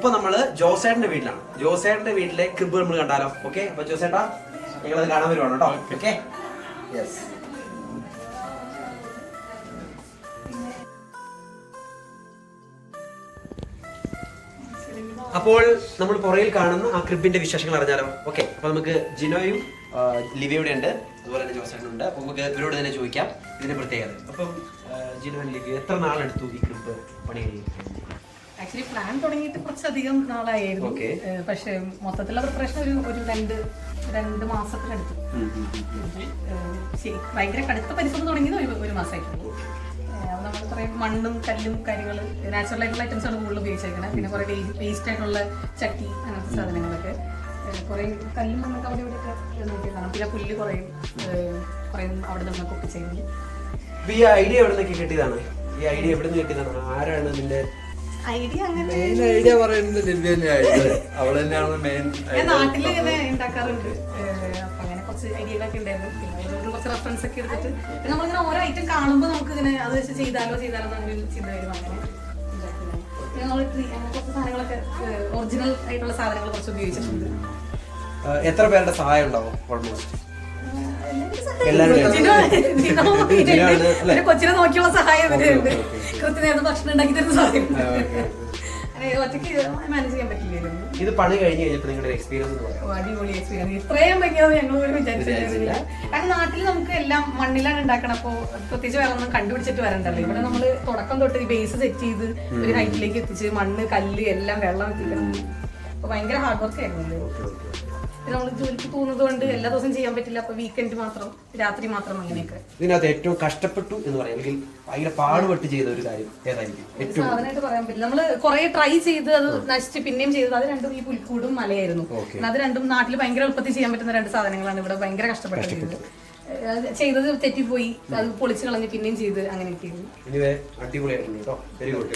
ഇപ്പൊ നമ്മള് ജോസേട്ടന്റെ വീട്ടിലാണ്. ജോസേട്ടന്റെ വീട്ടിലെ ക്രിബ് നമ്മൾ കണ്ടാലോ? ഓക്കെ, അപ്പൊ ജോസേട്ടാ ഞങ്ങളത് കാണാൻ വരുവാണ് കേട്ടോ. Okay, yes. അപ്പോൾ നമ്മൾ പുറയിൽ കാണുന്ന ആ ക്രിബിന്റെ വിശേഷങ്ങൾ അറിഞ്ഞാലോ? ഓക്കെ, അപ്പൊ നമുക്ക് ജിനോയും ലിവിയുടെ ഉണ്ട്, അതുപോലെ തന്നെ ജോസേട്ടനുണ്ട്. അപ്പൊ നമുക്ക് ഇവരോട് തന്നെ ചോദിക്കാം ഇതിന്റെ പ്രത്യേകത. അപ്പം ജിനോ, ലിവി, എത്ര നാളെടുത്തു ഈ ക്രിബ് പണി കഴിയും? ആക്ച്വലി പ്ലാൻ തുടങ്ങിയിട്ട് കുറച്ചധികം നാളായിരുന്നു. പക്ഷെ മൊത്തത്തിലുള്ള പ്രിപ്പറേഷൻ ഒരു രണ്ട് മാസത്തിനടുത്ത്. ഭയങ്കര കടുത്ത പരിശ്രമം തുടങ്ങിയത് ഒരു മാസമായിട്ടുള്ളൂ. നമ്മൾ കുറെ മണ്ണും കല്ലും കാര്യങ്ങൾ നാച്ചുറൽ ആയിട്ടുള്ള ഐറ്റംസ് ആണ് കൂടുതൽ ഉപയോഗിച്ചിരിക്കുന്നത്. പിന്നെ കുറെ വേസ്റ്റ് ആയിട്ടുള്ള ചട്ടി അങ്ങനത്തെ സാധനങ്ങളൊക്കെ, കുറെ കല്ലും നമുക്ക് അവിടെ ഇവിടെയൊക്കെ നോക്കിയതാണ്. പിന്നെ പുല്ല് കുറെ അവിടെ നിന്ന് കുക്ക് ചെയ്യുന്നത്. ഈ ഐഡിയ എവിടെ നിന്നൊക്കെ കിട്ടിയതാണ്? ഈ ഐഡിയ എവിടെ നിന്ന് കിട്ടിയതാണ്? ആരാണ് ഇതിന്റെ ഐഡിയ? അങ്ങനെ ഐഡിയ പറയുന്നത് ലിവി തന്നെയാണ്. അവൾ തന്നെയാണ് മെയിൻ. ഞാൻ നാട്ടിൽ ഇങ്ങനെ ഉണ്ടാക്കാറുണ്ട്. അപ്പൊ അങ്ങനെ കുറച്ച് ഐഡിയകളൊക്കെ ഉണ്ടായിരുന്നു. പിന്നെ കുറച്ച് റെഫറൻസ് ഒക്കെ എടുത്തിട്ട് നമ്മളിങ്ങനെ ഓരോ ഐറ്റം കാണുമ്പോൾ നമുക്ക് ഇങ്ങനെ അത് വെച്ച് ചെയ്താലോ എന്നൊരു ചിന്ത വരും. അങ്ങനെ നമ്മൾ കുറച്ച് സാധനങ്ങളൊക്കെ ഒറിജിനൽ ആയിട്ടുള്ള സാധനങ്ങൾ കുറച്ച് ഉപയോഗിച്ചിട്ടുണ്ട്. എത്ര പേരുടെ സഹായം ഉണ്ടാവും? ഓൾമോസ്റ്റ് കൊച്ചിനെ നോക്കിയുള്ള സഹായം ഇവരുണ്ട്. കൃത്യനേരത്തെ ഭക്ഷണം ഉണ്ടാക്കി തരുന്ന സഹായം. ഒറ്റയ്ക്ക് മാനേജ് ചെയ്യാൻ പറ്റില്ലായിരുന്നു. ഇത് പണി കഴിഞ്ഞ് കഴിഞ്ഞപ്പോൾ നിങ്ങളുടെ എക്സ്പീരിയൻസ്? അടിപൊളി എക്സ്പീരിയൻസ്. ഇത്രയും ഭംഗിയാവും ഞങ്ങൾ പോലും വിചാരിച്ചില്ല. കാരണം നാട്ടിൽ നമുക്ക് എല്ലാം മണ്ണിലാണ് ഉണ്ടാക്കണം. അപ്പോൾ പ്രത്യേകിച്ച് വേറെ ഒന്നും കണ്ടുപിടിച്ചിട്ട് വരണ്ടല്ലോ. ഇവിടെ നമ്മൾ തുടക്കം തൊട്ട് ഈ ബേസ് സെറ്റ് ചെയ്ത് ഒരു ഹൈറ്റിലേക്ക് എത്തിച്ച് മണ്ണ് കല്ല് എല്ലാം വെള്ളം എത്തിക്കണം. അപ്പൊ ഭയങ്കര ഹാർഡ് വർക്ക് ആയിരുന്നു. നമ്മൾ ജോലിക്ക് പോകുന്നത് കൊണ്ട് എല്ലാ ദിവസവും ചെയ്യാൻ പറ്റില്ല. അപ്പൊ വീക്കെൻഡ് മാത്രം, രാത്രി മാത്രം, അങ്ങനെയൊക്കെ. ഇതിനകത്ത് ഏറ്റവും കഷ്ടപ്പെട്ടു എന്ന് പറയാം, അല്ലെങ്കിൽ ഭയങ്കര പാടുപെട്ട് ചെയ്ത ഒരു കാര്യം ഏതായിരിക്കും? സാധനമായിട്ട് പറയാൻ പറ്റില്ല. നമ്മള് കുറെ ട്രൈ ചെയ്ത് അത് നശിച്ച് പിന്നെയും ചെയ്തത് അത് രണ്ടും ഈ പുൽക്കൂടും മലയായിരുന്നു. അത് രണ്ടും നാട്ടിൽ ഭയങ്കര എളുപ്പത്തിൽ ചെയ്യാൻ പറ്റുന്ന രണ്ട് സാധനങ്ങളാണ്. ഇവിടെ ഭയങ്കര കഷ്ടപ്പെട്ടത്. ചെയ്തത് തെറ്റിപ്പോയി, അത് പൊളിച്ചു കളഞ്ഞ് പിന്നെയും ചെയ്ത് അങ്ങനെയൊക്കെ. അടിപൊളിയായിരുന്നു കേട്ടോ. Very good.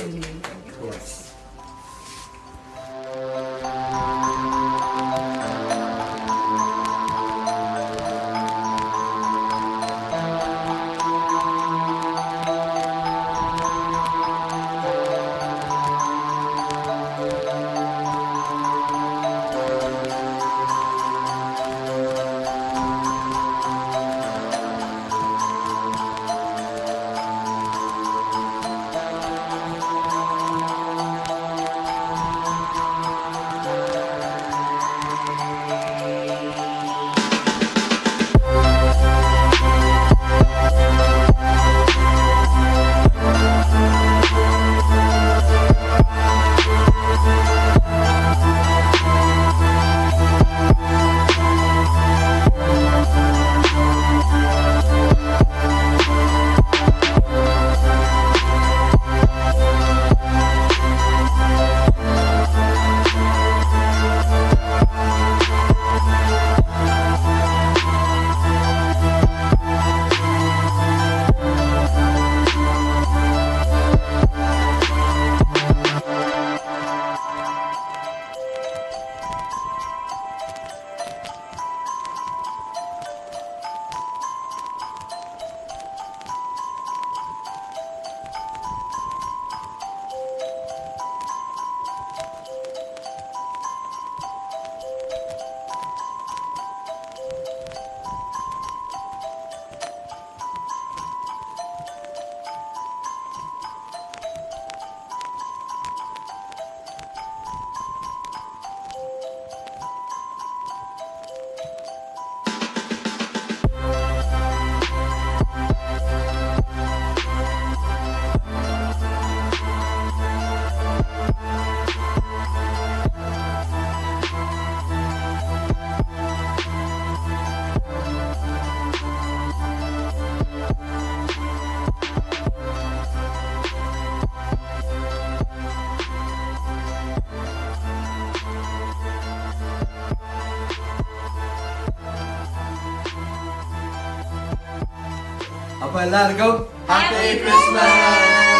അപ്പൊ എല്ലാവർക്കും ഹാപ്പി ക്രിസ്മസ്.